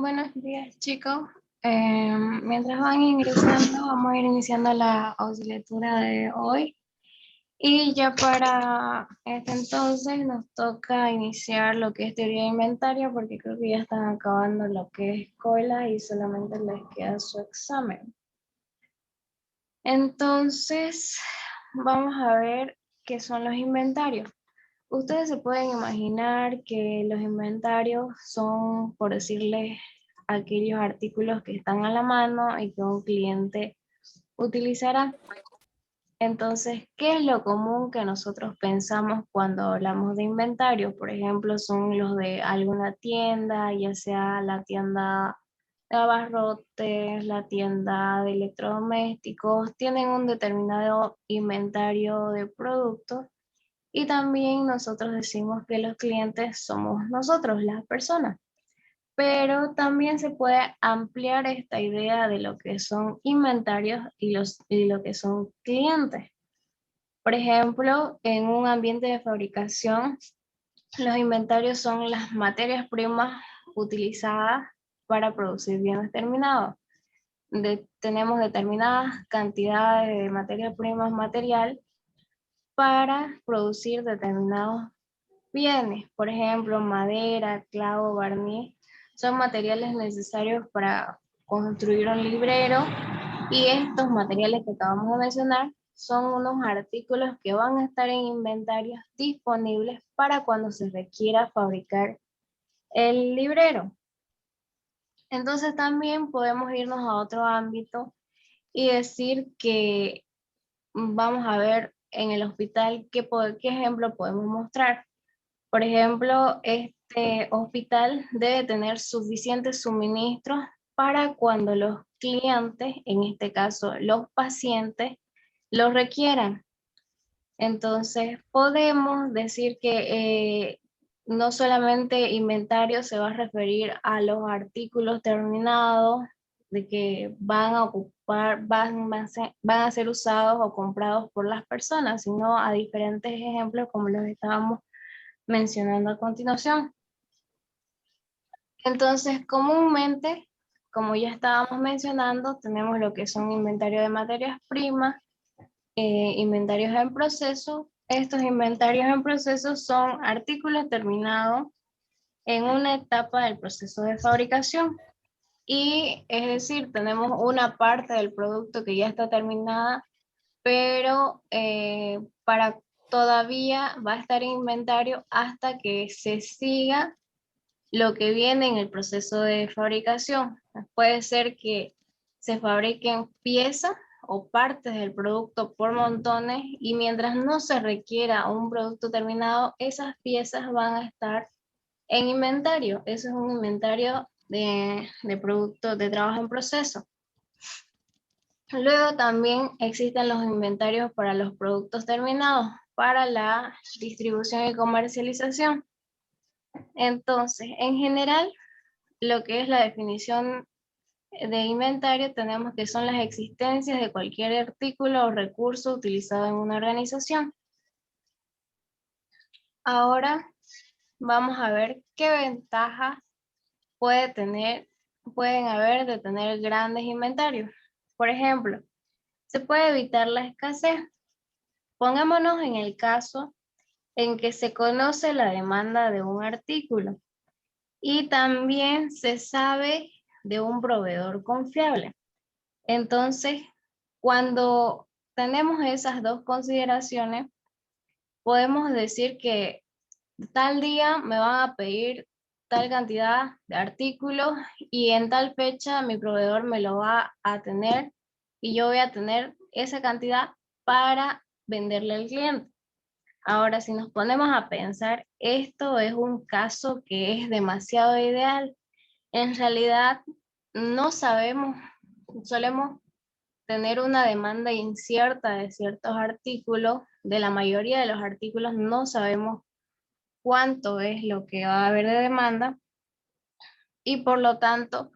Buenos días, chicos. Mientras van ingresando, vamos a ir iniciando la auxiliatura de hoy. Y ya para este entonces nos toca iniciar lo que es teoría de inventario, porque creo que ya están acabando lo que es escuela y solamente les queda su examen. Entonces, vamos a ver qué son los inventarios. Ustedes se pueden imaginar que los inventarios son, por decirles, aquellos artículos que están a la mano y que un cliente utilizará. Entonces, ¿qué es lo común que nosotros pensamos cuando hablamos de inventario? Por ejemplo, son los de alguna tienda, ya sea la tienda de abarrotes, la tienda de electrodomésticos, tienen un determinado inventario de productos y también nosotros decimos que los clientes somos nosotros, las personas. Pero también se puede ampliar esta idea de lo que son inventarios y lo que son clientes. Por ejemplo, en un ambiente de fabricación, los inventarios son las materias primas utilizadas para producir bienes terminados. Tenemos determinadas cantidades de materias primas material para producir determinados bienes. Por ejemplo, madera, clavo, barniz, son materiales necesarios para construir un librero y estos materiales que acabamos de mencionar son unos artículos que van a estar en inventarios disponibles para cuando se requiera fabricar el librero. Entonces también podemos irnos a otro ámbito y decir que vamos a ver en el hospital qué ejemplo podemos mostrar. Por ejemplo, este hospital debe tener suficientes suministros para cuando los clientes, en este caso los pacientes, los requieran. Entonces, podemos decir que no solamente inventario se va a referir a los artículos terminados, de que van a ocupar, van a ser usados o comprados por las personas, sino a diferentes ejemplos como los estábamos mencionando a continuación. Entonces, comúnmente, como ya estábamos mencionando, tenemos lo que son inventarios de materias primas, inventarios en proceso. Estos inventarios en proceso son artículos terminados en una etapa del proceso de fabricación. Y es decir, tenemos una parte del producto que ya está terminada, pero para todavía va a estar en inventario hasta que se siga lo que viene en el proceso de fabricación. Puede ser que se fabriquen piezas o partes del producto por montones y mientras no se requiera un producto terminado, esas piezas van a estar en inventario. Eso es un inventario de producto de trabajo en proceso. Luego también existen los inventarios para los productos terminados, para la distribución y comercialización. Entonces, en general, lo que es la definición de inventario, tenemos que son las existencias de cualquier artículo o recurso utilizado en una organización. Ahora vamos a ver qué ventajas pueden haber de tener grandes inventarios. Por ejemplo, se puede evitar la escasez. Pongámonos en el caso en que se conoce la demanda de un artículo y también se sabe de un proveedor confiable. Entonces, cuando tenemos esas dos consideraciones, podemos decir que tal día me van a pedir tal cantidad de artículos y en tal fecha mi proveedor me lo va a tener y yo voy a tener esa cantidad para venderle al cliente. Ahora, si nos ponemos a pensar, esto es un caso que es demasiado ideal. En realidad, no sabemos, solemos tener una demanda incierta de ciertos artículos, de la mayoría de los artículos no sabemos cuánto es lo que va a haber de demanda y por lo tanto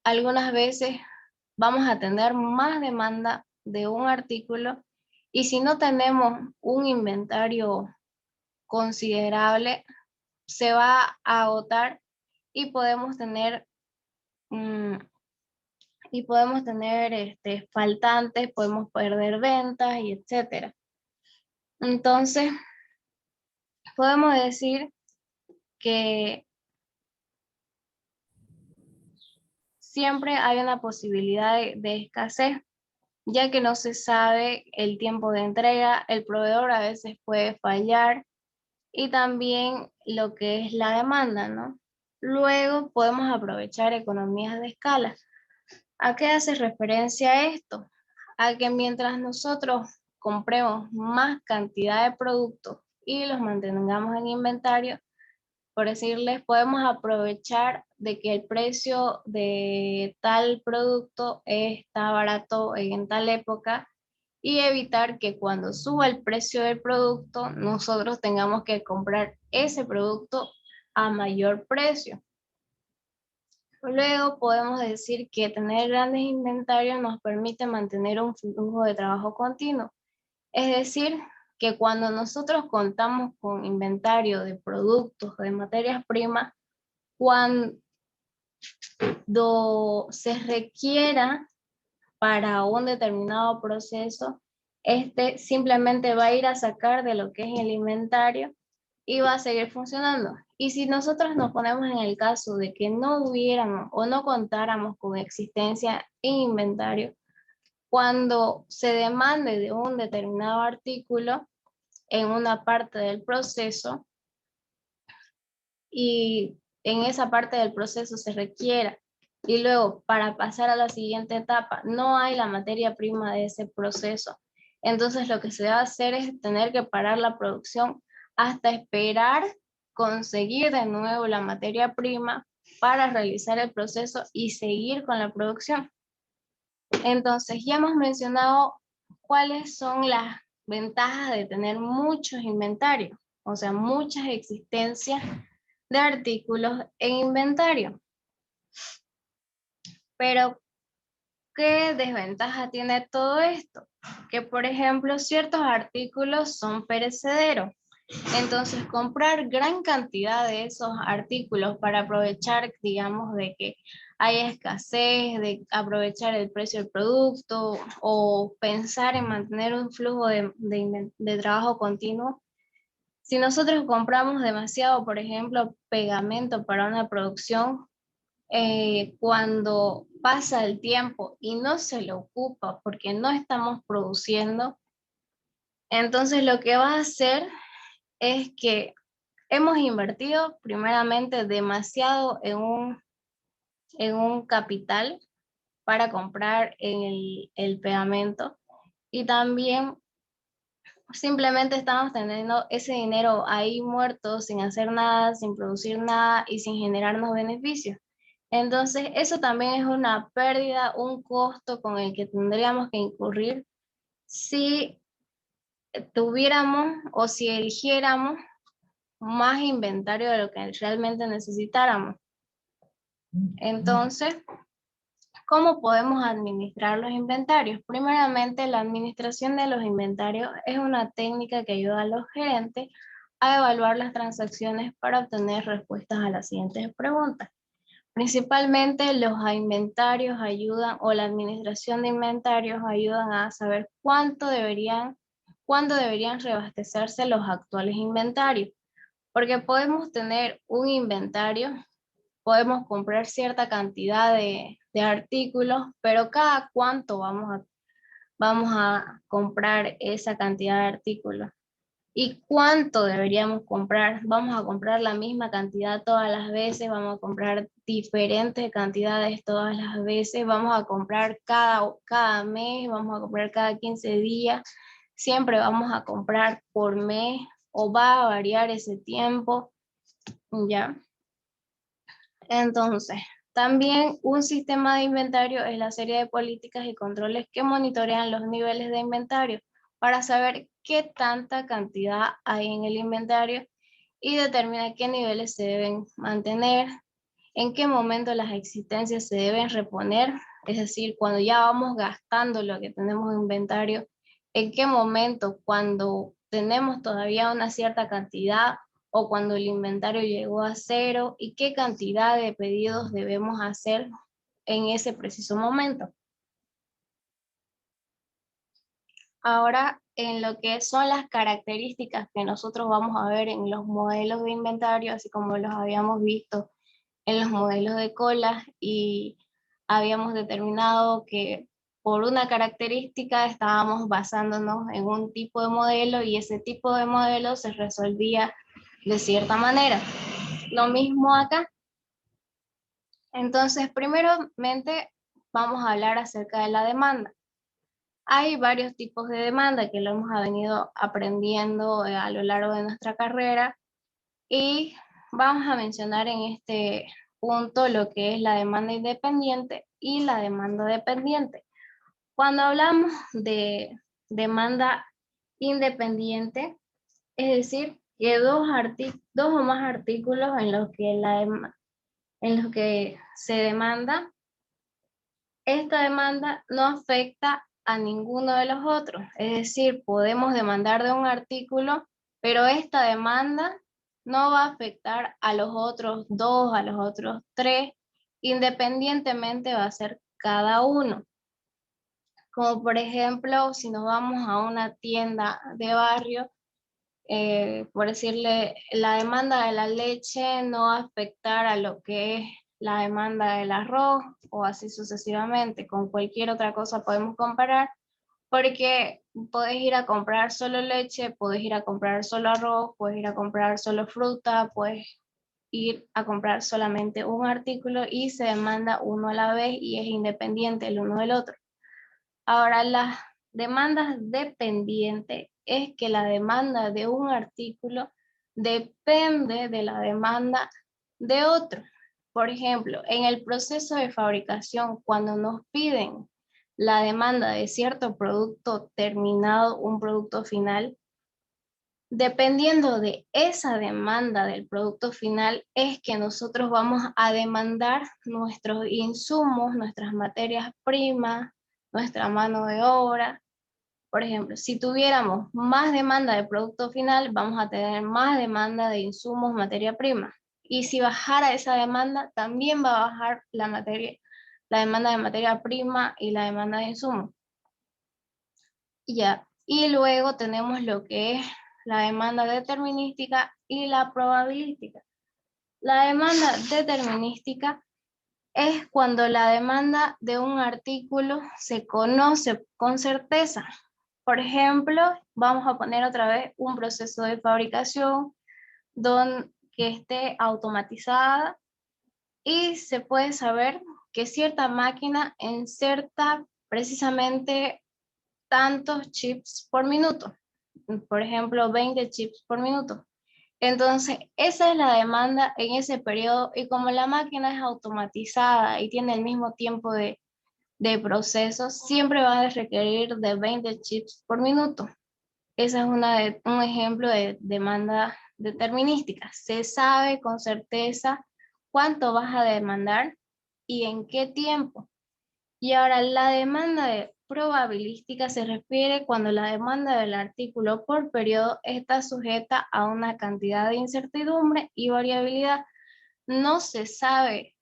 algunas veces vamos a tener más demanda de un artículo y si no tenemos un inventario considerable se va a agotar y podemos tener mm, y podemos tener faltantes, podemos perder ventas y etcétera. Entonces, podemos decir que siempre hay una posibilidad de escasez, ya que no se sabe el tiempo de entrega, el proveedor a veces puede fallar y también lo que es la demanda, ¿no? Luego podemos aprovechar economías de escala. ¿A qué hace referencia esto? A que mientras nosotros compremos más cantidad de productos y los mantengamos en inventario, por decirles, podemos aprovechar de que el precio de tal producto está barato en tal época y evitar que cuando suba el precio del producto, nosotros tengamos que comprar ese producto a mayor precio. Luego podemos decir que tener grandes inventarios nos permite mantener un flujo de trabajo continuo. Es decir, que cuando nosotros contamos con inventario de productos, de materias primas, cuando se requiera para un determinado proceso, este simplemente va a ir a sacar de lo que es el inventario y va a seguir funcionando. Y si nosotros nos ponemos en el caso de que no hubiéramos o no contáramos con existencia en inventario, cuando se demande de un determinado artículo en una parte del proceso y en esa parte del proceso se requiera y luego para pasar a la siguiente etapa no hay la materia prima de ese proceso, entonces lo que se va a hacer es tener que parar la producción hasta esperar conseguir de nuevo la materia prima para realizar el proceso y seguir con la producción. Entonces ya hemos mencionado cuáles son las ventajas de tener muchos inventarios, o sea, muchas existencias de artículos en inventario. Pero, ¿qué desventaja tiene todo esto? Que, por ejemplo, ciertos artículos son perecederos. Entonces, comprar gran cantidad de esos artículos para aprovechar, digamos, de que haya escasez, de aprovechar el precio del producto o pensar en mantener un flujo de trabajo continuo. Si nosotros compramos demasiado, por ejemplo, pegamento para una producción, cuando pasa el tiempo y no se lo ocupa porque no estamos produciendo, entonces lo que va a hacer es que hemos invertido primeramente demasiado en un capital para comprar el pegamento y también simplemente estamos teniendo ese dinero ahí muerto sin hacer nada, sin producir nada y sin generarnos beneficios. Entonces, eso también es una pérdida, un costo con el que tendríamos que incurrir si tuviéramos o si eligiéramos más inventario de lo que realmente necesitáramos. Entonces, ¿cómo podemos administrar los inventarios? Primeramente, la administración de los inventarios es una técnica que ayuda a los gerentes a evaluar las transacciones para obtener respuestas a las siguientes preguntas. Principalmente los inventarios ayudan, o la administración de inventarios ayudan a saber cuándo deberían reabastecerse los actuales inventarios. Porque podemos tener un inventario, podemos comprar cierta cantidad de artículos, pero cada cuánto vamos a comprar esa cantidad de artículos. ¿Y cuánto deberíamos comprar? Vamos a comprar la misma cantidad todas las veces, vamos a comprar diferentes cantidades todas las veces, vamos a comprar cada mes, vamos a comprar cada 15 días, siempre vamos a comprar por mes o va a variar ese tiempo, ¿ya? Entonces, también un sistema de inventario es la serie de políticas y controles que monitorean los niveles de inventario para saber qué tanta cantidad hay en el inventario y determina qué niveles se deben mantener, en qué momento las existencias se deben reponer, es decir, cuando ya vamos gastando lo que tenemos en inventario, en qué momento cuando tenemos todavía una cierta cantidad o cuando el inventario llegó a cero y qué cantidad de pedidos debemos hacer en ese preciso momento. Ahora, en lo que son las características que nosotros vamos a ver en los modelos de inventario, así como los habíamos visto en los modelos de cola, y habíamos determinado que por una característica estábamos basándonos en un tipo de modelo y ese tipo de modelo se resolvía de cierta manera. Lo mismo acá. Entonces, primeramente vamos a hablar acerca de la demanda. Hay varios tipos de demanda que lo hemos venido aprendiendo a lo largo de nuestra carrera y vamos a mencionar en este punto lo que es la demanda independiente y la demanda dependiente. Cuando hablamos de demanda independiente, es decir, que dos o más artículos en los que se demanda, esta demanda no afecta a ninguno de los otros. Es decir, podemos demandar de un artículo, pero esta demanda no va a afectar a los otros dos, a los otros tres, independientemente va a ser cada uno. Como por ejemplo, si nos vamos a una tienda de barrio, por decirle, la demanda de la leche no va a afectar a lo que es la demanda del arroz o así sucesivamente. Con cualquier otra cosa podemos comparar porque puedes ir a comprar solo leche, puedes ir a comprar solo arroz, puedes ir a comprar solo fruta, puedes ir a comprar solamente un artículo y se demanda uno a la vez y es independiente el uno del otro. Ahora, las demandas dependientes es que la demanda de un artículo depende de la demanda de otro. Por ejemplo, en el proceso de fabricación, cuando nos piden la demanda de cierto producto terminado, un producto final, dependiendo de esa demanda del producto final, es que nosotros vamos a demandar nuestros insumos, nuestras materias primas, nuestra mano de obra. Por ejemplo, si tuviéramos más demanda de producto final, vamos a tener más demanda de insumos, materia prima. Y si bajara esa demanda, también va a bajar la demanda de materia prima y la demanda de insumos. Ya. Y luego tenemos lo que es la demanda determinística y la probabilística. La demanda determinística es cuando la demanda de un artículo se conoce con certeza. Por ejemplo, vamos a poner otra vez un proceso de fabricación que esté automatizada y se puede saber que cierta máquina inserta precisamente tantos chips por minuto. Por ejemplo, 20 chips por minuto. Entonces, esa es la demanda en ese periodo y como la máquina es automatizada y tiene el mismo tiempo de proceso, siempre va a requerir de 20 chips por minuto. Ese es un ejemplo de demanda determinística. Se sabe con certeza cuánto vas a demandar y en qué tiempo. Y ahora la demanda probabilística se refiere cuando la demanda del artículo por periodo está sujeta a una cantidad de incertidumbre y variabilidad. No se sabe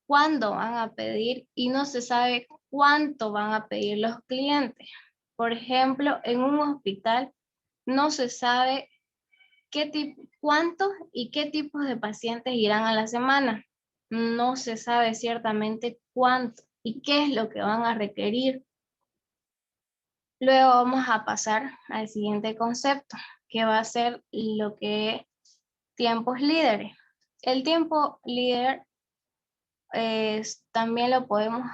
cuándo van a pedir y no se sabe cuánto van a pedir los clientes. Por ejemplo, en un hospital no se sabe cuántos y qué tipos de pacientes irán a la semana. No se sabe ciertamente cuánto y qué es lo que van a requerir. Luego vamos a pasar al siguiente concepto, que va a ser lo que es tiempos líderes. El tiempo líder también lo podemos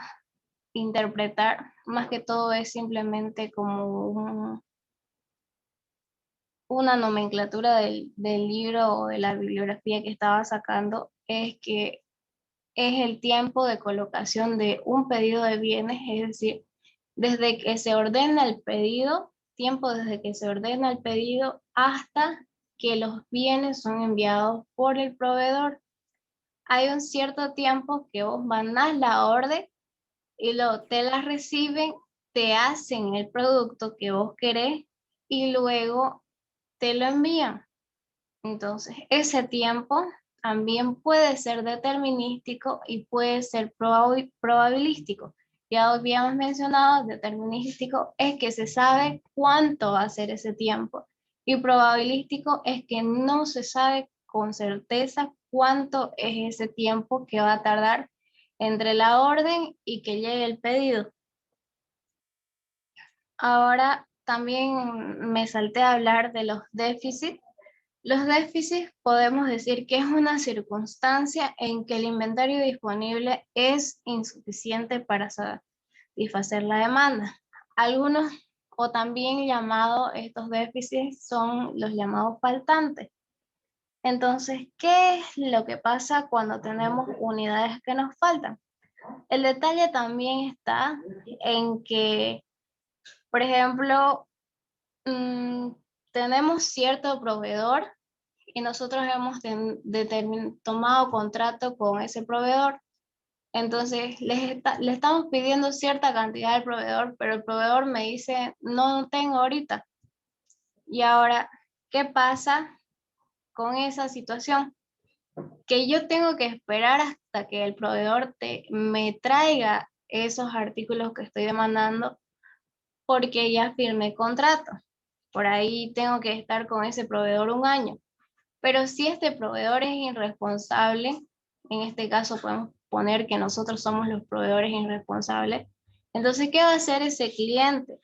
interpretar, más que todo es simplemente como una nomenclatura del libro o de la bibliografía que estaba sacando, es que es el tiempo de colocación de un pedido de bienes, es decir, desde que se ordena el pedido, tiempo desde que se ordena el pedido hasta que los bienes son enviados por el proveedor. Hay un cierto tiempo que vos mandás la orden y te la reciben, te hacen el producto que vos querés y luego te lo envían. Entonces, ese tiempo también puede ser determinístico y puede ser probabilístico. Ya habíamos mencionado, determinístico es que se sabe cuánto va a ser ese tiempo y probabilístico es que no se sabe con certeza cuánto es ese tiempo que va a tardar entre la orden y que llegue el pedido. Ahora también me salté a hablar de los déficits. Los déficits podemos decir que es una circunstancia en que el inventario disponible es insuficiente para satisfacer la demanda. Algunos o también llamados estos déficits son los llamados faltantes. Entonces, ¿qué es lo que pasa cuando tenemos unidades que nos faltan? El detalle también está en que, por ejemplo, tenemos cierto proveedor y nosotros hemos tomado contrato con ese proveedor. Entonces, le estamos pidiendo cierta cantidad al proveedor, pero el proveedor me dice, no tengo ahorita. Y ahora, ¿qué pasa con esa situación? Que yo tengo que esperar hasta que el proveedor me traiga esos artículos que estoy demandando porque ya firmé contrato. Por ahí tengo que estar con ese proveedor un año. Pero si este proveedor es irresponsable, en este caso podemos poner que nosotros somos los proveedores irresponsables, entonces, ¿qué va a hacer ese cliente?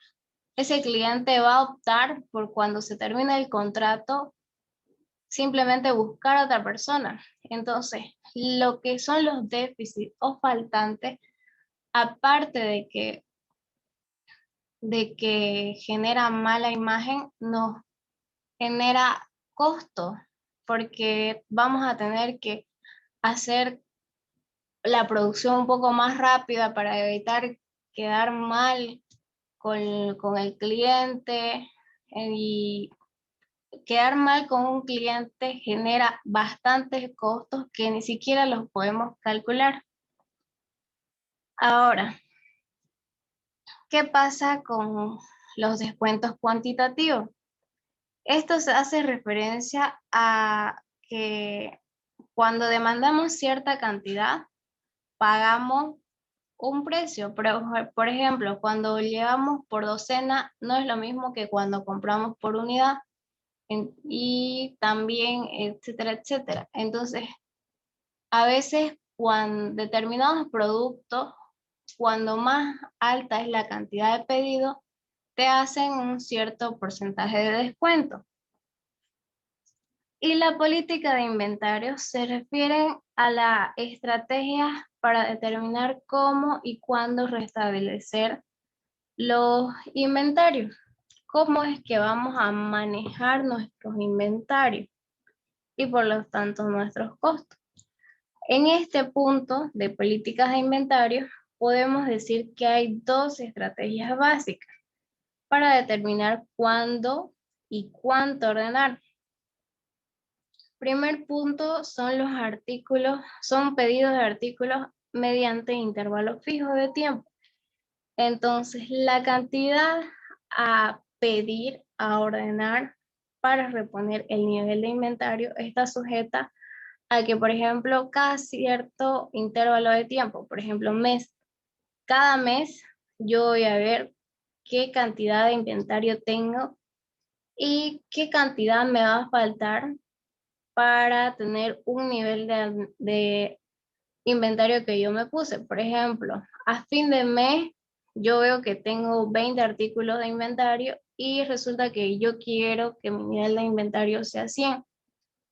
Ese cliente va a optar por cuando se termine el contrato, simplemente buscar a otra persona. Entonces, lo que son los déficits o faltantes, aparte de que genera mala imagen, nos genera costo, porque vamos a tener que hacer la producción un poco más rápida para evitar quedar mal con el cliente, y quedar mal con un cliente genera bastantes costos que ni siquiera los podemos calcular. Ahora, ¿qué pasa con los descuentos cuantitativos? Esto se hace referencia a que cuando demandamos cierta cantidad, pagamos un precio. Pero, por ejemplo, cuando llevamos por docena, no es lo mismo que cuando compramos por unidad, y también, etcétera, etcétera. Entonces, a veces, cuando determinados productos, cuando más alta es la cantidad de pedido, te hacen un cierto porcentaje de descuento. Y la política de inventario se refiere a la estrategia para determinar cómo y cuándo restablecer los inventarios. ¿Cómo es que vamos a manejar nuestros inventarios y por lo tanto nuestros costos? En este punto de políticas de inventario, podemos decir que hay dos estrategias básicas para determinar cuándo y cuánto ordenar. Primer punto son los artículos, son pedidos de artículos mediante intervalos fijos de tiempo. Entonces, la cantidad a pedir, a ordenar para reponer el nivel de inventario está sujeta a que, por ejemplo, cada cierto intervalo de tiempo, por ejemplo, cada mes yo voy a ver qué cantidad de inventario tengo y qué cantidad me va a faltar para tener un nivel de inventario que yo me puse. Por ejemplo, a fin de mes yo veo que tengo 20 artículos de inventario y resulta que yo quiero que mi nivel de inventario sea 100.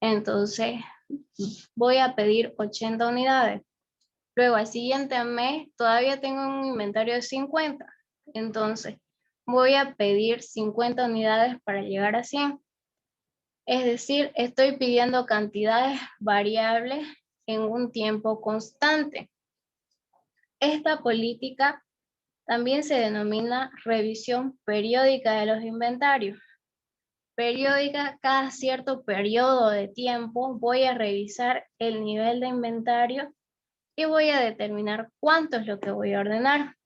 Entonces voy a pedir 80 unidades. Luego al siguiente mes todavía tengo un inventario de 50. Entonces voy a pedir 50 unidades para llegar a 100. Es decir, estoy pidiendo cantidades variables en un tiempo constante. Esta política también se denomina revisión periódica de los inventarios. Periódica, cada cierto periodo de tiempo voy a revisar el nivel de inventario y voy a determinar cuánto es lo que voy a ordenar.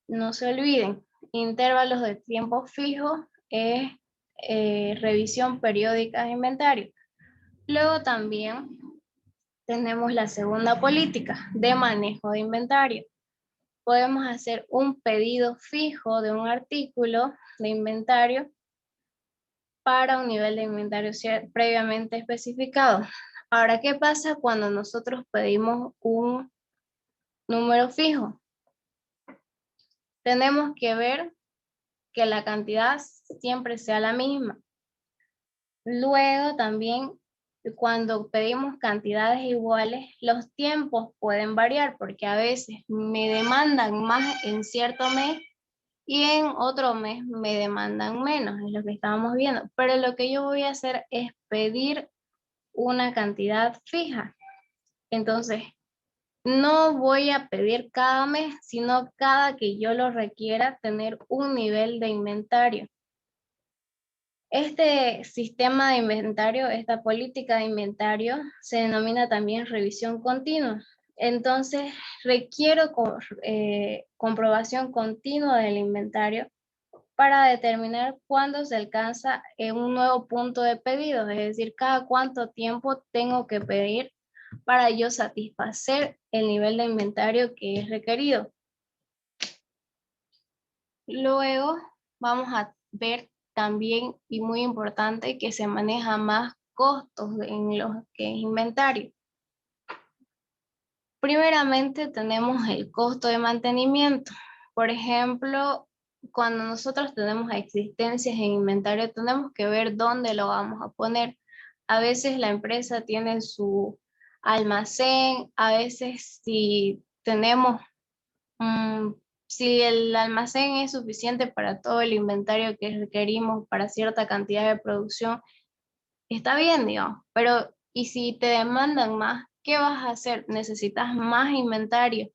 No se olviden, intervalos de tiempo fijo es revisión periódica de inventario. Luego también Tenemos la segunda política de manejo de inventario. Podemos hacer un pedido fijo de un artículo de inventario para un nivel de inventario previamente especificado. Ahora, ¿qué pasa cuando nosotros pedimos un número fijo? Tenemos que ver que la cantidad siempre sea la misma. Luego también, cuando pedimos cantidades iguales, los tiempos pueden variar porque a veces me demandan más en cierto mes y en otro mes me demandan menos, es lo que estábamos viendo. Pero lo que yo voy a hacer es pedir una cantidad fija. Entonces, no voy a pedir cada mes, sino cada que yo lo requiera tener un nivel de inventario. Este sistema de inventario, esta política de inventario, se denomina también revisión continua. Entonces, requiero comprobación continua del inventario para determinar cuándo se alcanza un nuevo punto de pedido, es decir, cada cuánto tiempo tengo que pedir para yo satisfacer el nivel de inventario que es requerido. Luego vamos a ver también, y muy importante, que se maneja más costos en lo que es inventario. Primeramente tenemos el costo de mantenimiento. Por ejemplo, cuando nosotros tenemos existencias en inventario, tenemos que ver dónde lo vamos a poner. A veces la empresa tiene su almacén, a veces si tenemos, si el almacén es suficiente para todo el inventario que requerimos para cierta cantidad de producción, está bien, digamos, pero ¿y si te demandan más? ¿Qué vas a hacer? Necesitas más inventario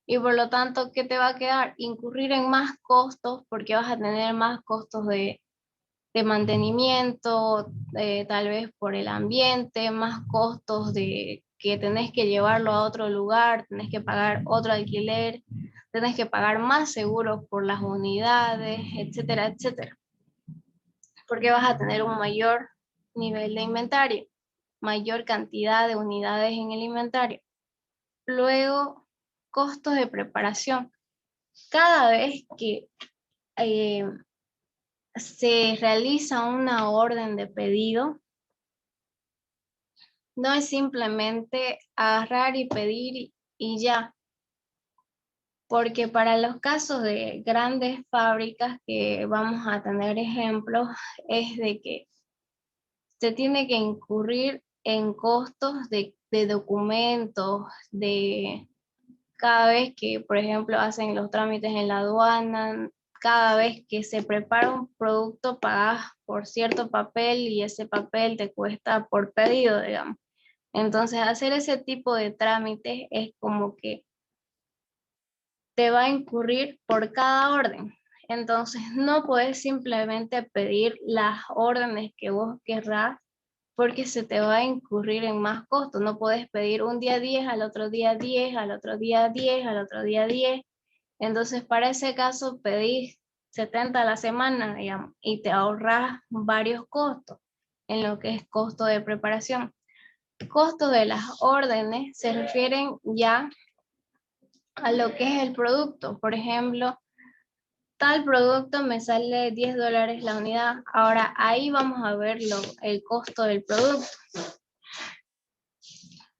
y por lo tanto, ¿qué te va a quedar? Incurrir en más costos porque vas a tener más costos de mantenimiento, tal vez por el ambiente, más costos de que tenés que llevarlo a otro lugar, tenés que pagar otro alquiler, tenés que pagar más seguros por las unidades, etcétera, etcétera, porque vas a tener un mayor nivel de inventario, mayor cantidad de unidades en el inventario. Luego, costos de preparación. Cada vez que eh, se realiza una orden de pedido, no es simplemente agarrar y pedir y ya, porque para los casos de grandes fábricas que vamos a tener ejemplos, es de que se tiene que incurrir en costos de documentos, de cada vez que, por ejemplo, hacen los trámites en la aduana, cada vez que se prepara un producto, pagas por cierto papel y ese papel te cuesta por pedido, digamos. Entonces, hacer ese tipo de trámites es como que te va a incurrir por cada orden. Entonces, no puedes simplemente pedir las órdenes que vos querrás porque se te va a incurrir en más costos. No puedes pedir un día 10, al otro día 10, al otro día 10, al otro día 10. Entonces, para ese caso, pedís 70 a la semana, digamos, y te ahorras varios costos en lo que es costo de preparación. Costo de las órdenes se refieren ya a lo que es el producto. Por ejemplo, tal producto me sale $10 la unidad. Ahora ahí vamos a ver el costo del producto.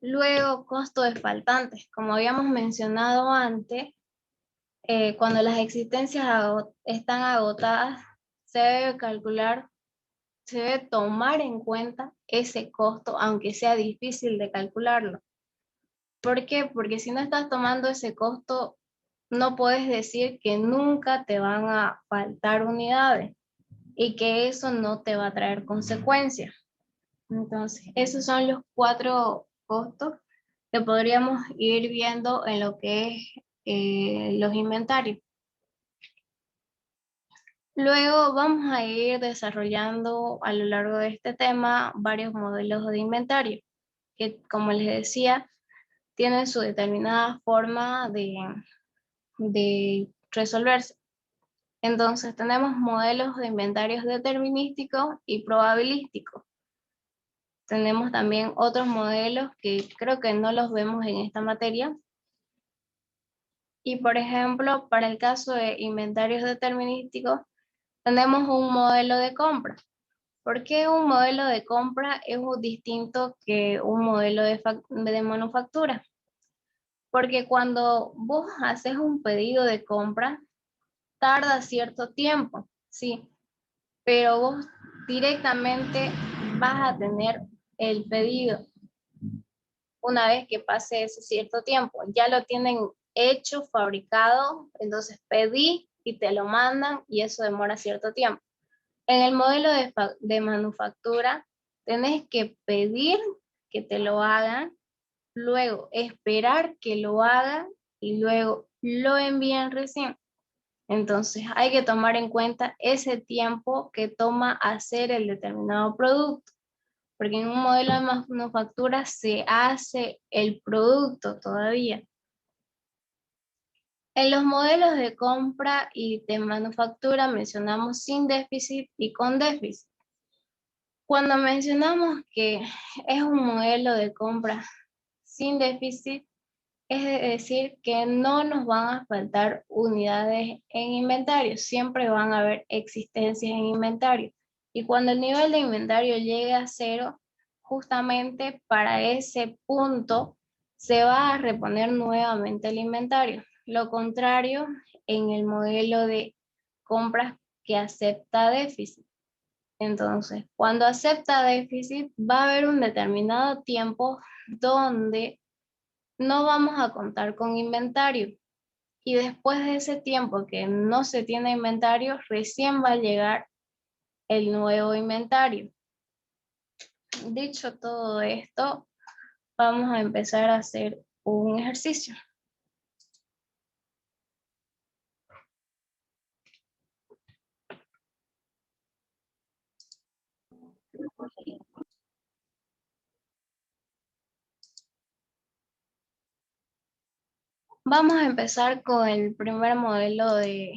Luego, costo de faltantes. Como habíamos mencionado antes, cuando las existencias están agotadas, se debe calcular, se debe tomar en cuenta ese costo, aunque sea difícil de calcularlo. ¿Por qué? Porque si no estás tomando ese costo, no puedes decir que nunca te van a faltar unidades y que eso no te va a traer consecuencias. Entonces, esos son los 4 costos que podríamos ir viendo en lo que es los inventarios. Luego vamos a ir desarrollando a lo largo de este tema varios modelos de inventario, que como les decía, tienen su determinada forma de resolverse. Entonces tenemos modelos de inventarios determinísticos y probabilísticos. tenemos también otros modelos que creo que no los vemos en esta materia. Y por ejemplo, para el caso de inventarios determinísticos, tenemos un modelo de compra. ¿Por qué un modelo de compra es distinto que un modelo de manufactura? Porque cuando vos haces un pedido de compra, tarda cierto tiempo, sí, pero vos directamente vas a tener el pedido una vez que pase ese cierto tiempo. Ya lo tienen hecho, fabricado, entonces pedí y te lo mandan y eso demora cierto tiempo. En el modelo de manufactura, tenés que pedir que te lo hagan, luego esperar que lo hagan y luego lo envían recién. Entonces hay que tomar en cuenta ese tiempo que toma hacer el determinado producto, porque en un modelo de manufactura se hace el producto todavía. En los modelos de compra y de manufactura mencionamos sin déficit y con déficit. Cuando mencionamos que es un modelo de compra sin déficit, es decir que no nos van a faltar unidades en inventario, siempre van a haber existencias en inventario. Y cuando el nivel de inventario llegue a cero, justamente para ese punto se va a reponer nuevamente el inventario. Lo contrario en el modelo de compras que acepta déficit. Entonces, cuando acepta déficit, va a haber un determinado tiempo donde no vamos a contar con inventario. Y después de ese tiempo que no se tiene inventario, recién va a llegar el nuevo inventario. Dicho todo esto, vamos a empezar a hacer un ejercicio. Vamos a empezar con el primer modelo de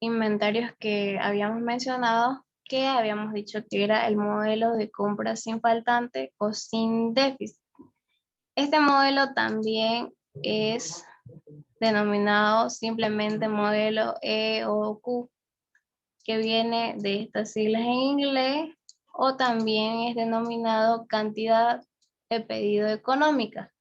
inventarios que habíamos mencionado, que habíamos dicho que era el modelo de compra sin faltante o sin déficit. Este modelo también es denominado simplemente modelo E o Q, que viene de estas siglas en inglés, o también es denominado cantidad de pedido económica.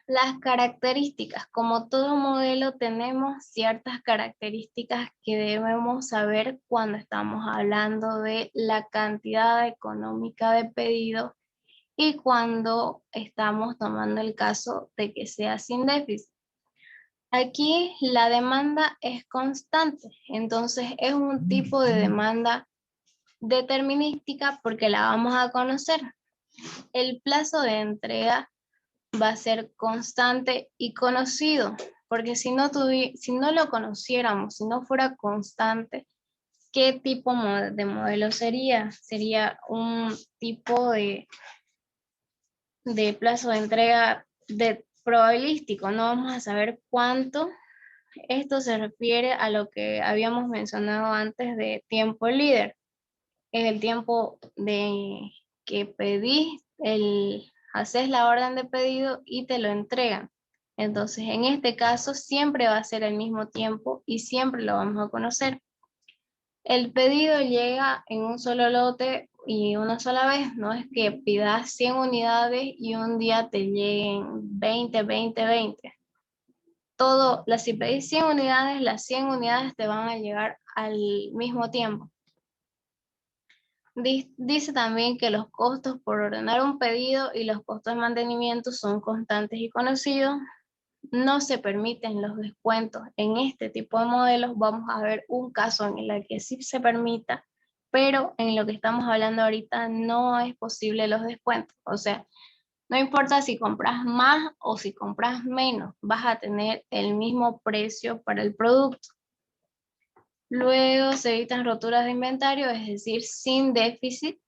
Las características, como todo modelo tenemos ciertas características que debemos saber cuando estamos hablando de la cantidad económica de pedido y cuando estamos tomando el caso de que sea sin déficit. Aquí la demanda es constante, entonces es un tipo de demanda determinística porque la vamos a conocer. El plazo de entrega va a ser constante y conocido, porque si no lo conociéramos, si no fuera constante, ¿qué tipo de modelo sería? Sería un tipo de plazo de entrega probabilístico, no vamos a saber cuánto. Esto se refiere a lo que habíamos mencionado antes de tiempo líder. Es el tiempo de que pedís, haces la orden de pedido y te lo entregan. Entonces, en este caso, siempre va a ser el mismo tiempo y siempre lo vamos a conocer. El pedido llega en un solo lote y una sola vez, no es que pidas 100 unidades y un día te lleguen 20. Si pedís 100 unidades, las 100 unidades te van a llegar al mismo tiempo. Dice también que los costos por ordenar un pedido y los costos de mantenimiento son constantes y conocidos. No se permiten los descuentos. En este tipo de modelos vamos a ver un caso en el que sí se permita, pero en lo que estamos hablando ahorita no es posible los descuentos. O sea, no importa si compras más o si compras menos, vas a tener el mismo precio para el producto. Luego se evitan roturas de inventario, es decir, sin déficit.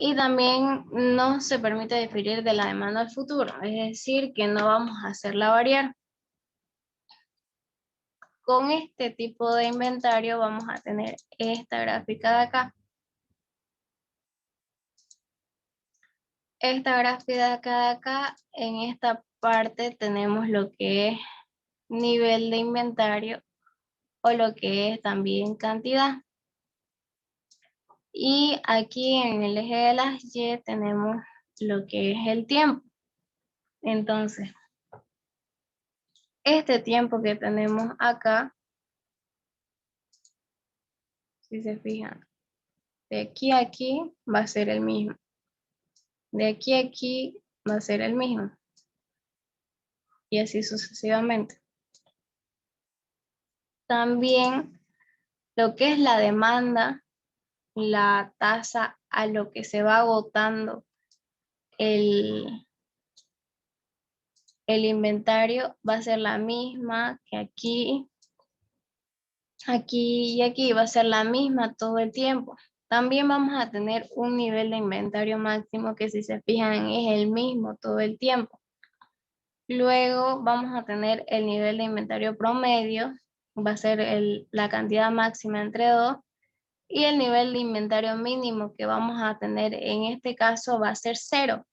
Y también no se permite diferir de la demanda al futuro, es decir, que no vamos a hacerla variar. Con este tipo de inventario vamos a tener esta gráfica de acá. Esta gráfica de acá, en esta parte tenemos lo que es nivel de inventario o lo que es también cantidad. Y aquí en el eje de las Y tenemos lo que es el tiempo. Entonces, este tiempo que tenemos acá, si se fijan, de aquí a aquí va a ser el mismo. De aquí a aquí va a ser el mismo. Y así sucesivamente. También lo que es la demanda, la tasa a lo que se va agotando el, el inventario va a ser la misma que aquí, aquí y aquí, va a ser la misma todo el tiempo. También vamos a tener un nivel de inventario máximo que, si se fijan, es el mismo todo el tiempo. Luego vamos a tener el nivel de inventario promedio, va a ser la cantidad máxima entre 2, y el nivel de inventario mínimo que vamos a tener en este caso va a ser 0.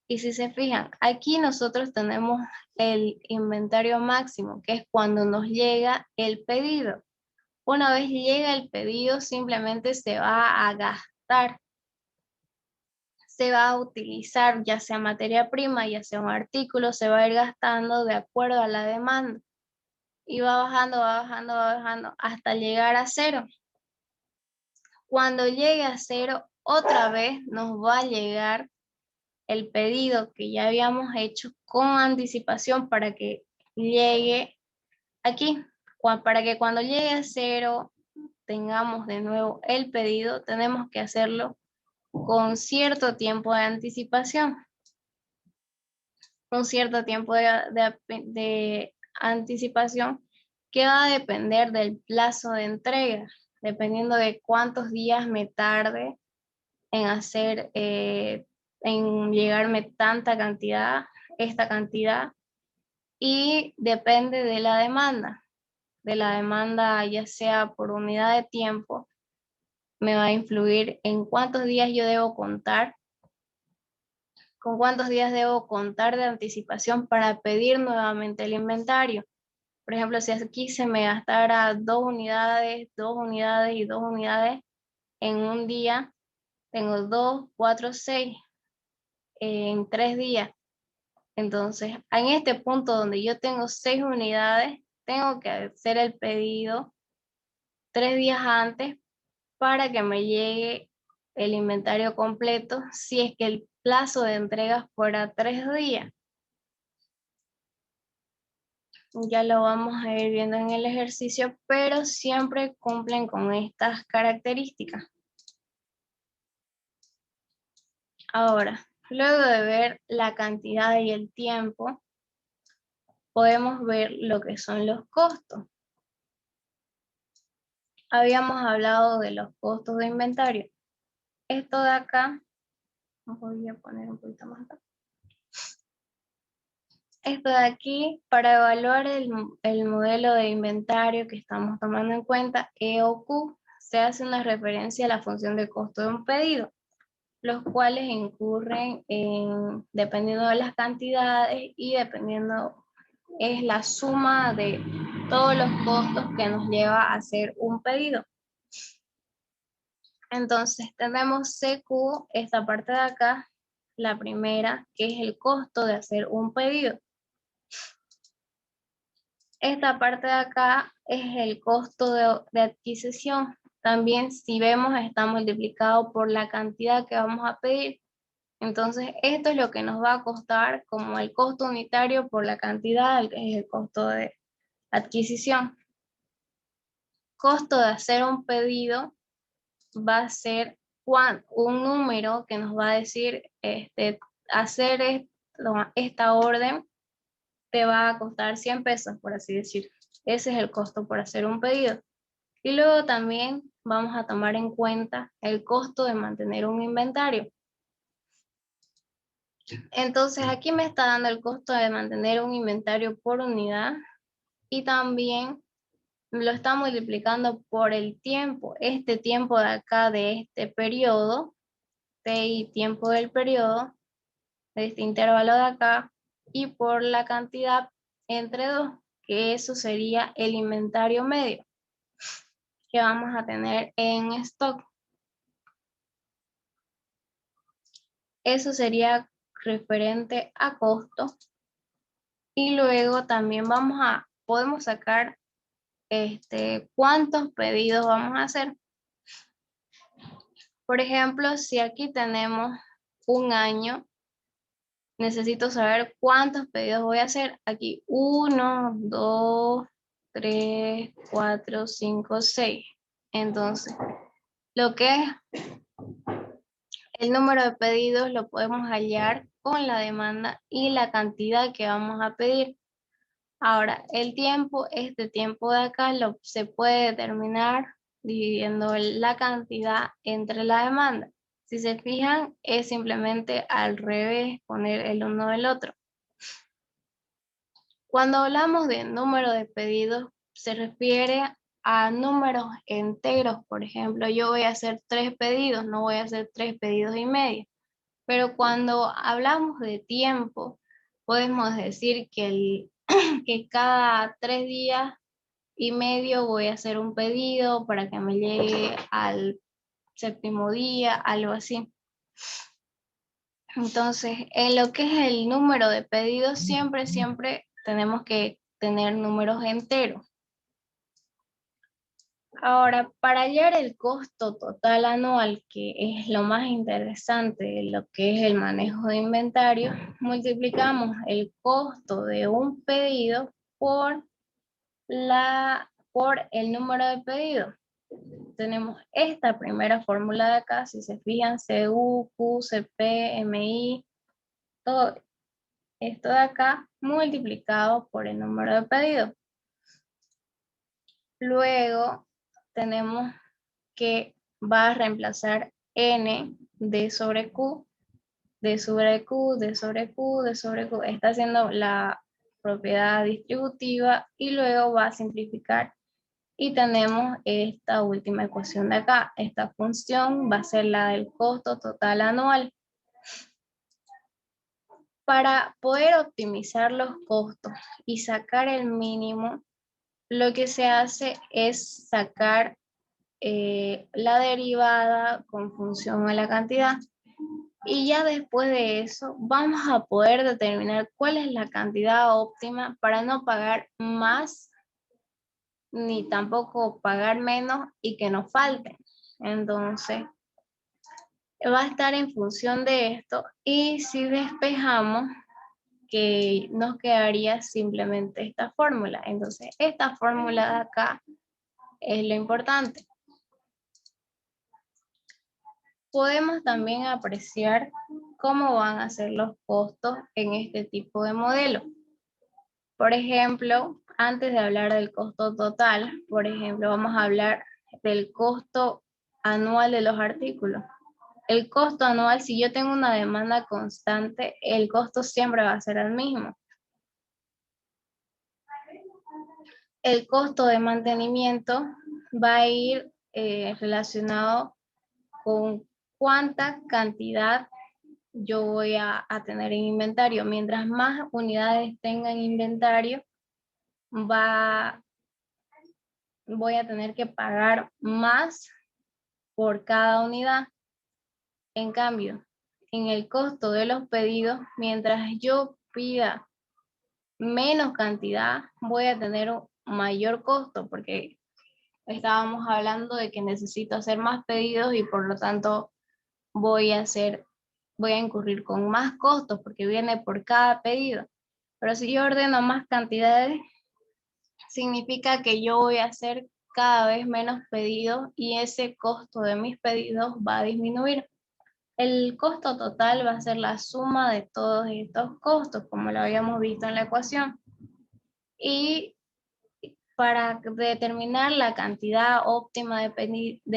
Y si se fijan, aquí nosotros tenemos el inventario máximo, que es cuando nos llega el pedido. Una vez llega el pedido, simplemente se va a gastar, se va a utilizar, ya sea materia prima, ya sea un artículo, se va a ir gastando de acuerdo a la demanda. Y va bajando, va bajando, va bajando, hasta llegar a 0. Cuando llegue a 0, otra vez nos va a llegar el pedido que ya habíamos hecho con anticipación para que llegue aquí. Para que cuando llegue a 0 tengamos de nuevo el pedido, tenemos que hacerlo con cierto tiempo de anticipación. Un cierto tiempo de anticipación que va a depender del plazo de entrega, dependiendo de cuántos días me tarde en hacer, en llegarme tanta cantidad, esta cantidad, y depende de la demanda ya sea por unidad de tiempo, me va a influir en cuántos días yo debo contar, con cuántos días debo contar de anticipación para pedir nuevamente el inventario. Por ejemplo, si aquí se me gastara 2 unidades, 2 unidades y 2 unidades en un día, tengo 2, 4, 6 en 3 días. Entonces, en este punto donde yo tengo 6 unidades, tengo que hacer el pedido 3 días antes para que me llegue el inventario completo, si es que el plazo de entrega fuera 3 días. Ya lo vamos a ir viendo en el ejercicio, pero siempre cumplen con estas características. Ahora, luego de ver la cantidad y el tiempo, podemos ver lo que son los costos. Habíamos hablado de los costos de inventario. Esto de acá, voy a poner un poquito más acá. Esto de aquí, para evaluar el modelo de inventario que estamos tomando en cuenta, E o Q, se hace una referencia a la función de costo de un pedido, los cuales incurren en, dependiendo de las cantidades y dependiendo, es la suma de todos los costos que nos lleva a hacer un pedido. Entonces tenemos CQ, esta parte de acá, la primera, que es el costo de hacer un pedido. Esta parte de acá es el costo de adquisición. También, si vemos, está multiplicado por la cantidad que vamos a pedir. Entonces, esto es lo que nos va a costar como el costo unitario por la cantidad, que es el costo de adquisición. Costo de hacer un pedido va a ser un número que nos va a decir, hacer esta orden te va a costar 100 pesos, por así decir. Ese es el costo por hacer un pedido. Y luego también vamos a tomar en cuenta el costo de mantener un inventario. Entonces aquí me está dando el costo de mantener un inventario por unidad y también lo está multiplicando por el tiempo. Este tiempo de acá de este periodo, T y tiempo del periodo, de este intervalo de acá y por la cantidad entre 2, que eso sería el inventario medio que vamos a tener en stock. Eso sería referente a costo. Y luego también podemos sacar cuántos pedidos vamos a hacer. Por ejemplo, si aquí tenemos un año, necesito saber cuántos pedidos voy a hacer. Aquí 1, 2, 3, 4, 5, 6. Entonces, lo que es el número de pedidos lo podemos hallar con la demanda y la cantidad que vamos a pedir. Ahora, el tiempo, este tiempo de acá se puede determinar dividiendo la cantidad entre la demanda. Si se fijan, es simplemente al revés, poner el uno del otro. Cuando hablamos de número de pedidos, se refiere a números enteros. Por ejemplo, yo voy a hacer 3 pedidos, no voy a hacer 3 pedidos y medio. Pero cuando hablamos de tiempo, podemos decir que cada 3 días y medio voy a hacer un pedido para que me llegue al séptimo día, algo así. Entonces, en lo que es el número de pedidos, siempre tenemos que tener números enteros. Ahora, para hallar el costo total anual, que es lo más interesante de lo que es el manejo de inventario, multiplicamos el costo de un pedido por el número de pedidos. Tenemos esta primera fórmula de acá, si se fijan, CU, Q, CP, MI, todo esto de acá multiplicado por el número de pedidos. Luego tenemos que va a reemplazar N D sobre Q, D sobre Q, D sobre Q, D sobre Q. Está haciendo la propiedad distributiva y luego va a simplificar. Y tenemos esta última ecuación de acá. Esta función va a ser la del costo total anual. Para poder optimizar los costos y sacar el mínimo, lo que se hace es sacar la derivada con función a la cantidad. Y ya después de eso vamos a poder determinar cuál es la cantidad óptima para no pagar más ni tampoco pagar menos y que nos falte. Entonces, va a estar en función de esto y si despejamos, que nos quedaría simplemente esta fórmula. Entonces, esta fórmula de acá es lo importante. Podemos también apreciar cómo van a ser los costos en este tipo de modelo. Por ejemplo, antes de hablar del costo total, por ejemplo, vamos a hablar del costo anual de los artículos. El costo anual, si yo tengo una demanda constante, el costo siempre va a ser el mismo. El costo de mantenimiento va a ir relacionado con cuánta cantidad yo voy a tener en inventario. Mientras más unidades tenga en inventario, voy a tener que pagar más por cada unidad. En cambio, en el costo de los pedidos, mientras yo pida menos cantidad, voy a tener un mayor costo porque estábamos hablando de que necesito hacer más pedidos y por lo tanto voy a incurrir con más costos porque viene por cada pedido. Pero si yo ordeno más cantidades, significa que yo voy a hacer cada vez menos pedidos y ese costo de mis pedidos va a disminuir. El costo total va a ser la suma de todos estos costos, como lo habíamos visto en la ecuación. Y para determinar la cantidad óptima de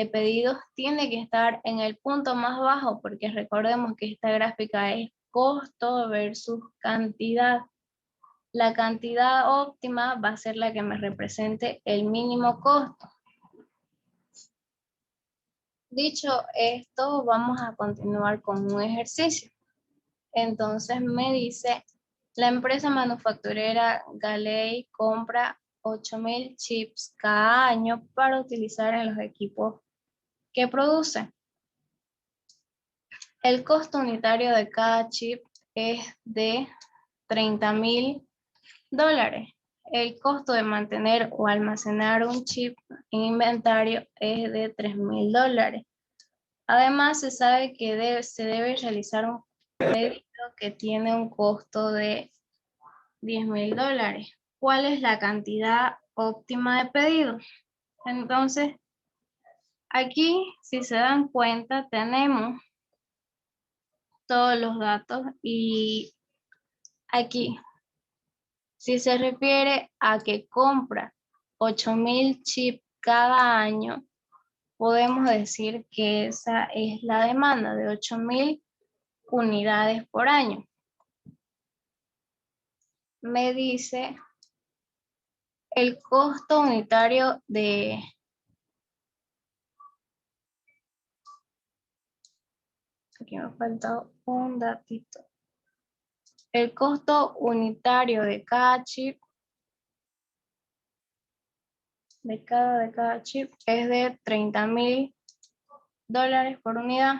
pedidos, tiene que estar en el punto más bajo, porque recordemos que esta gráfica es costo versus cantidad. La cantidad óptima va a ser la que me represente el mínimo costo. Dicho esto, vamos a continuar con un ejercicio. Entonces me dice, la empresa manufacturera Galei compra 8.000 chips cada año para utilizar en los equipos que produce. El costo unitario de cada chip es de $30.000. El costo de mantener o almacenar un chip en inventario es de $3.000. Además, se sabe que se debe realizar un pedido que tiene un costo de $10.000. ¿Cuál es la cantidad óptima de pedido? Entonces, aquí, si se dan cuenta, tenemos todos los datos y aquí, si se refiere a que compra 8.000 chips cada año, podemos decir que esa es la demanda de 8.000 unidades por año. Me dice el costo unitario de... Aquí me falta un datito. El costo unitario de cada chip, de cada chip, es de $30.000 por unidad.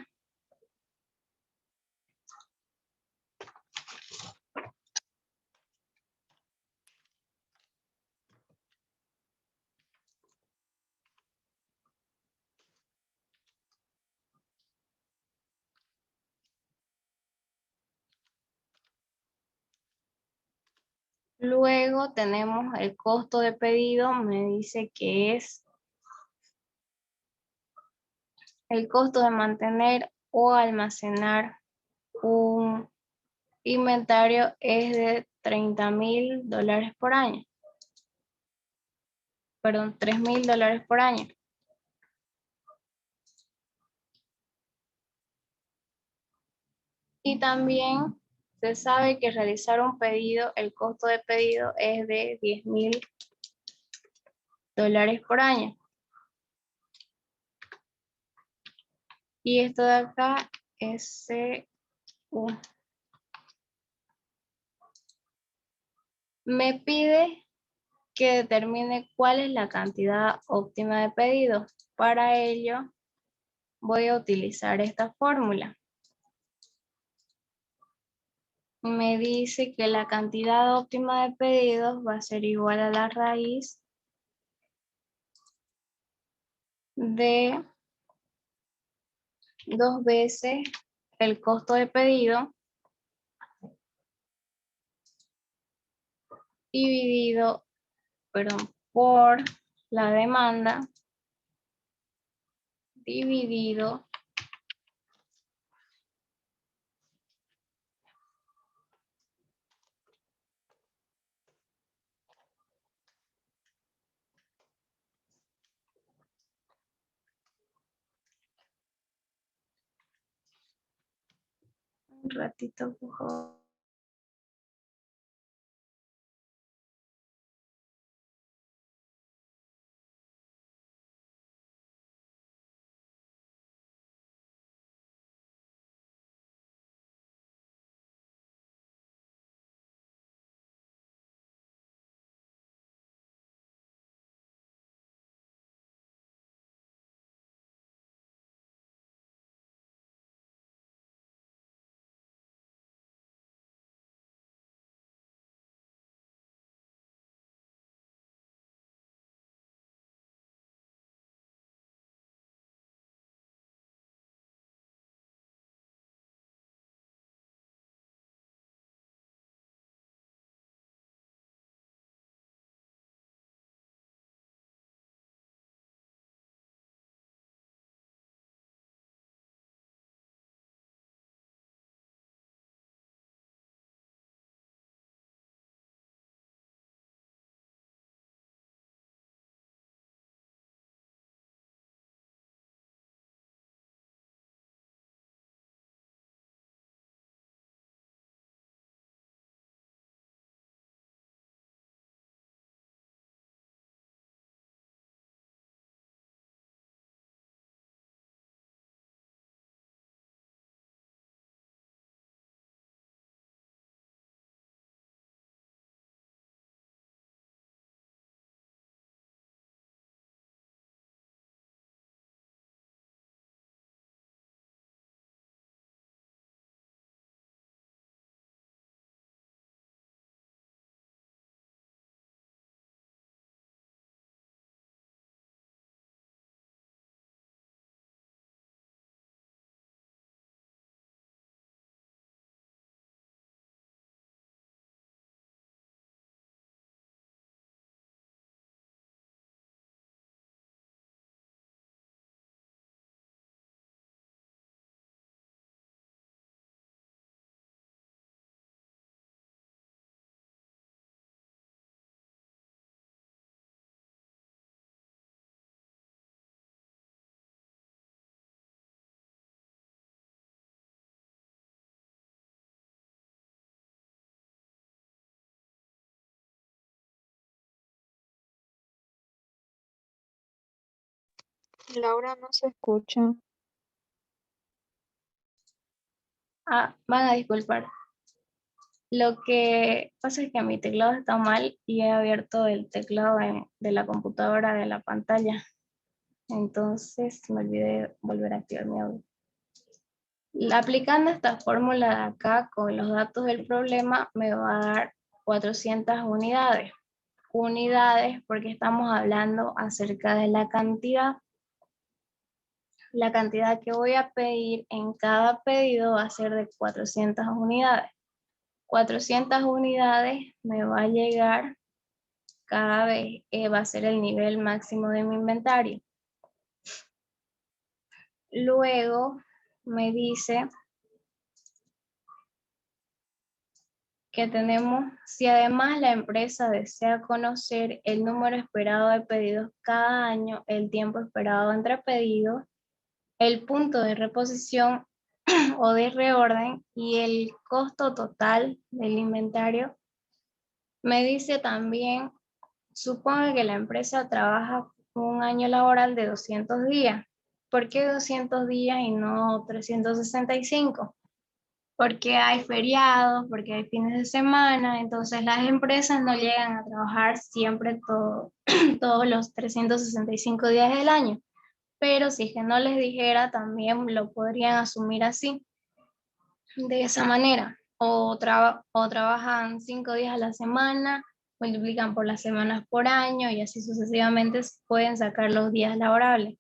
Luego tenemos el costo de pedido, me dice que es el costo de mantener o almacenar un inventario es de $30.000 por año. Perdón, $3.000 por año. Y también se sabe que realizar un pedido, el costo de pedido es de $10.000 por año. Y esto de acá es CU. Me pide que determine cuál es la cantidad óptima de pedidos. Para ello voy a utilizar esta fórmula. Me dice que la cantidad óptima de pedidos va a ser igual a la raíz de 2 veces el costo de pedido dividido, por la demanda dividido un ratito, por favor. Laura no se escucha. Ah, van a disculpar. Lo que pasa es que mi teclado está mal y he abierto el teclado de la computadora de la pantalla. Entonces me olvidé volver a activar mi audio. Aplicando esta fórmula de acá con los datos del problema me va a dar 400 unidades. Unidades porque estamos hablando acerca de la cantidad. La cantidad que voy a pedir en cada pedido va a ser de 400 unidades. 400 unidades me va a llegar cada vez, va a ser el nivel máximo de mi inventario. Luego me dice que tenemos, si además la empresa desea conocer el número esperado de pedidos cada año, el tiempo esperado entre pedidos, el punto de reposición o de reorden y el costo total del inventario. Me dice también, supongo que la empresa trabaja un año laboral de 200 días. ¿Por qué 200 días y no 365? Porque hay feriados, porque hay fines de semana, entonces las empresas no llegan a trabajar siempre todos los 365 días del año. Pero si es que no les dijera, también lo podrían asumir así, de esa manera. O trabajan 5 días a la semana, multiplican por las semanas por año y así sucesivamente pueden sacar los días laborables.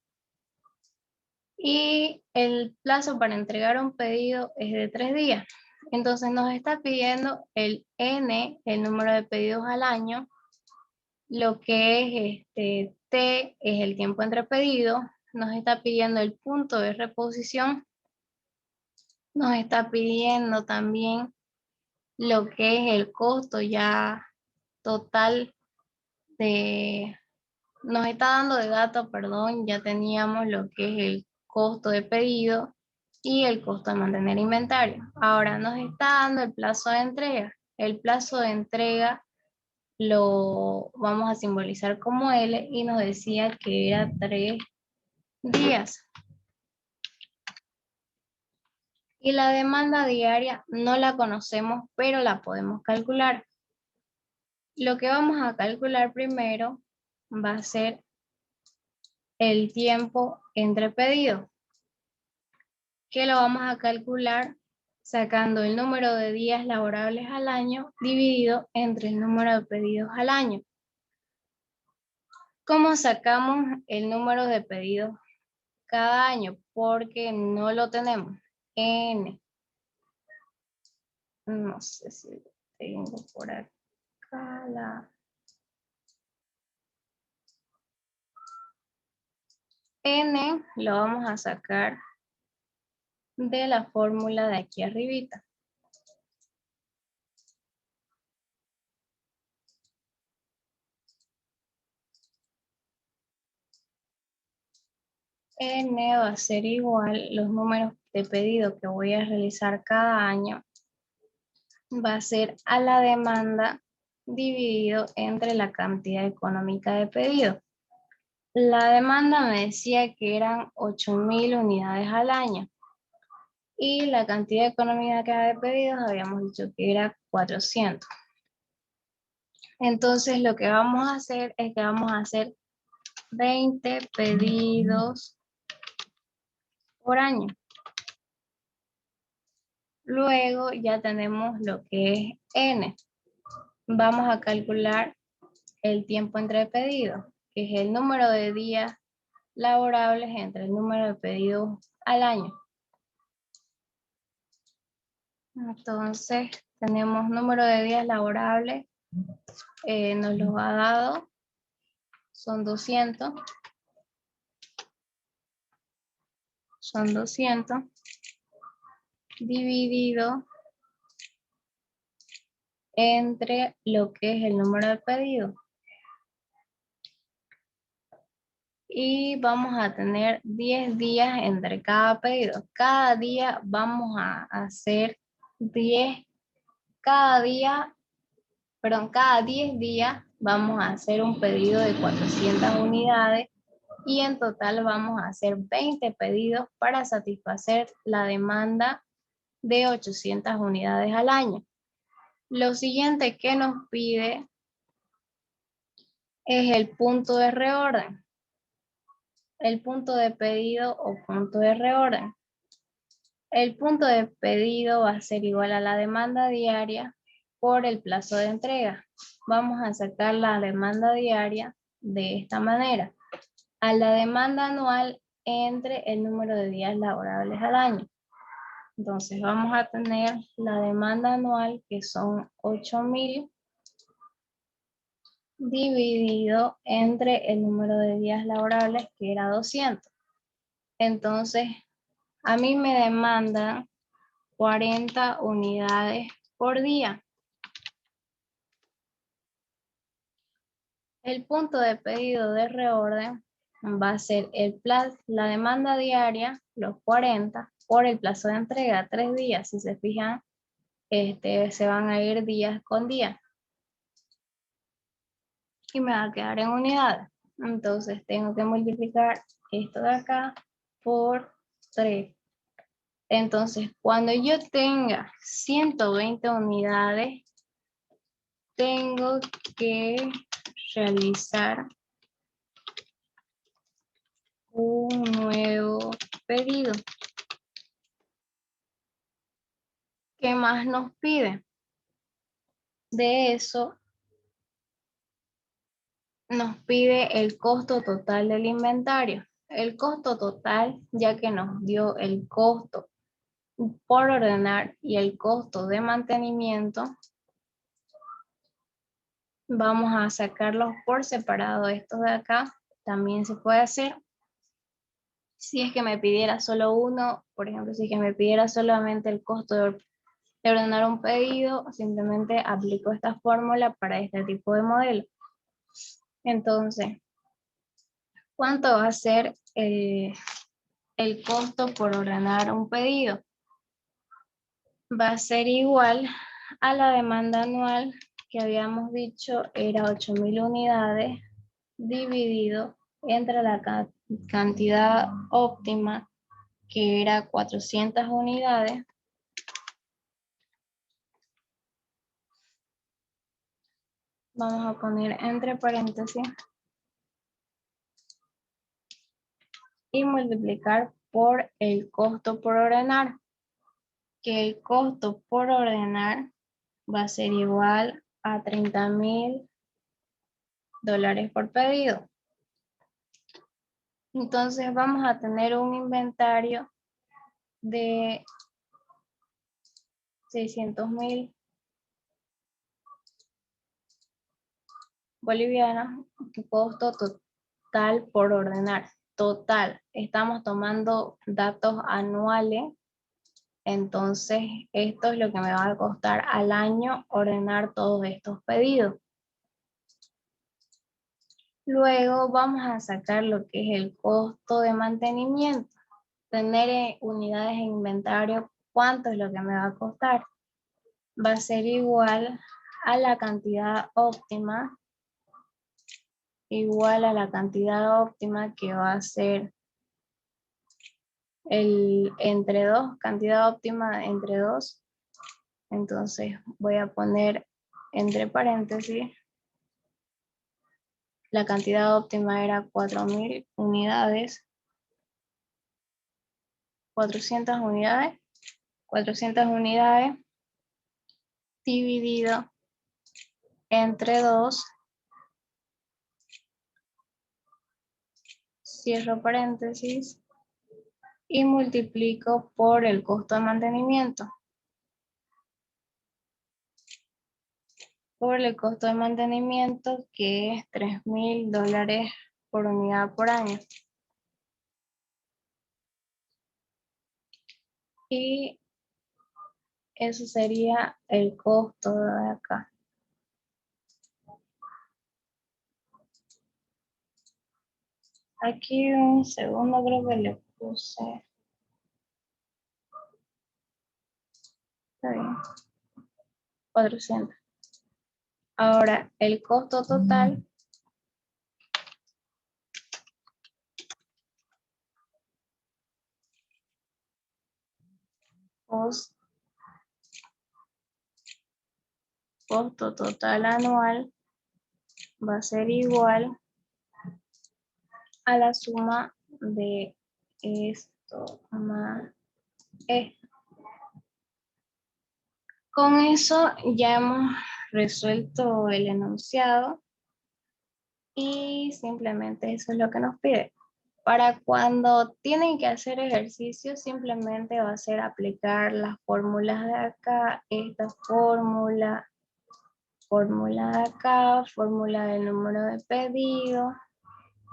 Y el plazo para entregar un pedido es de 3 días. Entonces nos está pidiendo el N, el número de pedidos al año, lo que es T es el tiempo entre pedidos, nos está pidiendo el punto de reposición, nos está pidiendo también lo que es el costo ya total de, nos está dando de datos, perdón, ya teníamos lo que es el costo de pedido y el costo de mantener inventario. Ahora nos está dando el plazo de entrega. El plazo de entrega lo vamos a simbolizar como L y nos decía que era 3 días. Y la demanda diaria no la conocemos, pero la podemos calcular. Lo que vamos a calcular primero va a ser el tiempo entre pedidos, que lo vamos a calcular sacando el número de días laborables al año dividido entre el número de pedidos al año. ¿Cómo sacamos el número de pedidos cada año? Porque no lo tenemos. N. No sé si lo tengo por acá. N lo vamos a sacar de la fórmula de aquí arribita. N va a ser igual los números de pedido que voy a realizar cada año. Va a ser a la demanda dividido entre la cantidad económica de pedido. La demanda me decía que eran 8.000 unidades al año. Y la cantidad económica de pedidos habíamos dicho que era 400. Entonces lo que vamos a hacer es que vamos a hacer 20 pedidos por año. Luego ya tenemos lo que es N. Vamos a calcular el tiempo entre pedidos, que es el número de días laborables entre el número de pedidos al año. Entonces tenemos número de días laborables, nos lo ha dado, son 200. Son 200 dividido entre lo que es el número de pedidos. Y vamos a tener 10 días entre cada pedido. Cada día vamos a hacer 10, cada día, perdón, cada 10 días vamos a hacer un pedido de 400 unidades y en total vamos a hacer 20 pedidos para satisfacer la demanda de 800 unidades al año. Lo siguiente que nos pide es el punto de reorden. El punto de pedido o punto de reorden. El punto de pedido va a ser igual a la demanda diaria por el plazo de entrega. Vamos a sacar la demanda diaria de esta manera. A la demanda anual entre el número de días laborables al año. Entonces vamos a tener la demanda anual que son 8.000 dividido entre el número de días laborables que era 200. Entonces a mí me demandan 40 unidades por día. El punto de pedido de reorden va a ser la demanda diaria, los 40, por el plazo de entrega, 3 días. Si se fijan, se van a ir días con día. Y me va a quedar en unidades. Entonces tengo que multiplicar esto de acá por 3. Entonces, cuando yo tenga 120 unidades, tengo que realizar un nuevo pedido. ¿Qué más nos pide? De eso nos pide el costo total del inventario. El costo total, ya que nos dio el costo por ordenar y el costo de mantenimiento, vamos a sacarlos por separado. Estos de acá también se puede hacer. Si es que me pidiera solo uno, por ejemplo, si es que me pidiera solamente el costo de ordenar un pedido, simplemente aplico esta fórmula para este tipo de modelo. Entonces, ¿cuánto va a ser el costo por ordenar un pedido? Va a ser igual a la demanda anual que habíamos dicho era 8.000 unidades dividido entre la cantidad óptima que era 400 unidades. Vamos a poner entre paréntesis y multiplicar por el costo por ordenar, que el costo por ordenar va a ser igual a $30.000 por pedido. Entonces vamos a tener un inventario de 600.000 bolivianos, costo total por ordenar. Total, estamos tomando datos anuales, entonces esto es lo que me va a costar al año ordenar todos estos pedidos. Luego vamos a sacar lo que es el costo de mantenimiento. Tener unidades en inventario, ¿cuánto es lo que me va a costar? Va a ser igual a la cantidad óptima, que va a ser entre 2, cantidad óptima entre 2. Entonces voy a poner entre paréntesis, la cantidad óptima era 4.000 unidades, 400 unidades, 400 unidades dividido entre 2, cierro paréntesis, y multiplico por el costo de mantenimiento. Por el costo de mantenimiento, que es $3.000 por unidad por año. Y eso sería el costo de acá. Aquí un segundo creo que le puse. Está bien. 400. Ahora, el costo total Costo total anual va a ser igual a la suma de esto más esto. Con eso ya hemos resuelto el enunciado y simplemente eso es lo que nos pide. Para cuando tienen que hacer ejercicio, simplemente va a ser aplicar las fórmulas de acá, esta fórmula, fórmula de acá, fórmula del número de pedido.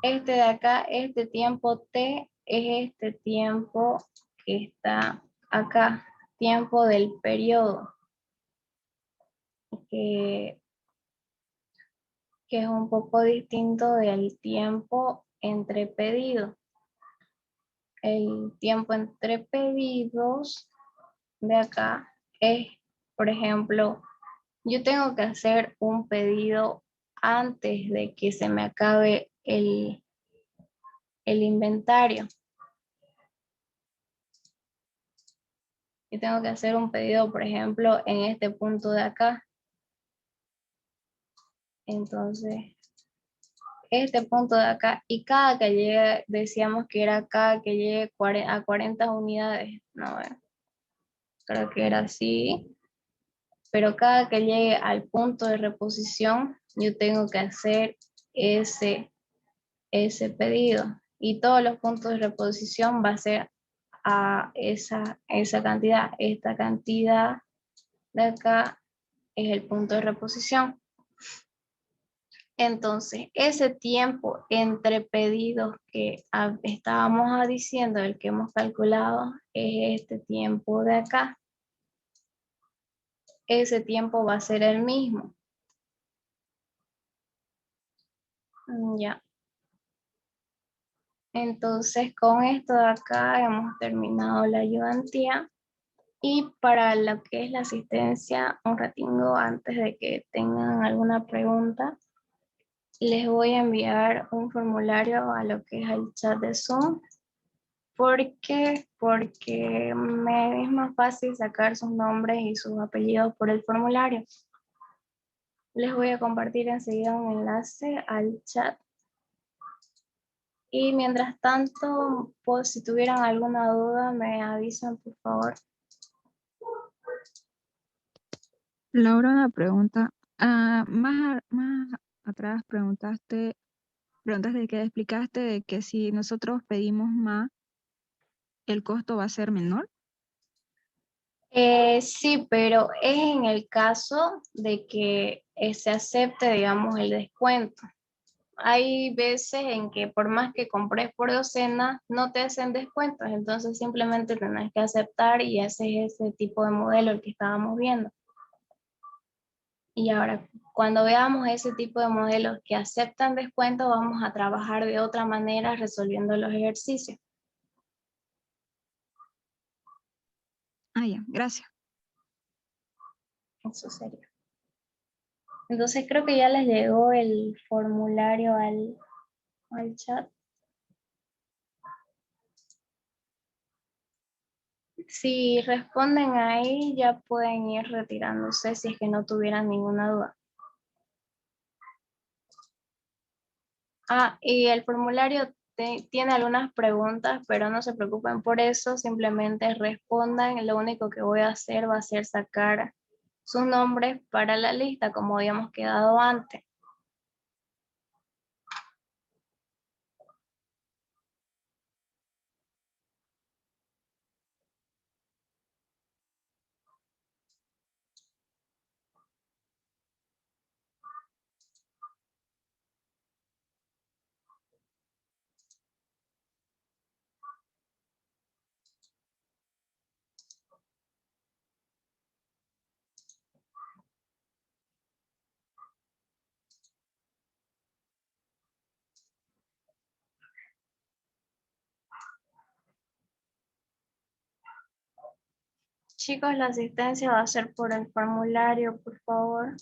Este de acá, este tiempo T es este tiempo que está acá, tiempo del periodo, que, que es un poco distinto del tiempo entre pedidos. El tiempo entre pedidos de acá es, por ejemplo, yo tengo que hacer un pedido antes de que se me acabe el inventario. Yo tengo que hacer un pedido, por ejemplo, en este punto de acá. Entonces, este punto de acá, y cada que llegue, decíamos que era cada que llegue a 40 unidades. No, creo que era así. Pero cada que llegue al punto de reposición, yo tengo que hacer ese pedido. Y todos los puntos de reposición va a ser a esa cantidad. Esta cantidad de acá es el punto de reposición. Entonces, ese tiempo entre pedidos que estábamos diciendo, el que hemos calculado, es este tiempo de acá. Ese tiempo va a ser el mismo. Ya. Entonces, con esto de acá hemos terminado la ayudantía. Y para lo que es la asistencia, un ratingo antes de que tengan alguna pregunta, les voy a enviar un formulario a lo que es el chat de Zoom. ¿Por qué? Porque me es más fácil sacar sus nombres y sus apellidos por el formulario. Les voy a compartir enseguida un enlace al chat. Y mientras tanto, pues si tuvieran alguna duda, me avisan, por favor. Laura, una pregunta. Más atrás preguntaste que explicaste de que si nosotros pedimos más, el costo va a ser menor. Sí, pero es en el caso de que se acepte, digamos, el descuento. Hay veces en que por más que compres por docena, no te hacen descuentos, entonces simplemente tenés que aceptar y haces ese tipo de modelo, el que estábamos viendo. Y ahora, cuando veamos ese tipo de modelos que aceptan descuentos, vamos a trabajar de otra manera resolviendo los ejercicios. Ah, ya, gracias. Eso sería. Entonces creo que ya les llegó el formulario al chat. Si responden ahí, ya pueden ir retirándose si es que no tuvieran ninguna duda. Ah, y el formulario tiene algunas preguntas, pero no se preocupen por eso, simplemente respondan. Lo único que voy a hacer va a ser sacar sus nombres para la lista, como habíamos quedado antes. Chicos, la asistencia va a ser por el formulario, por favor.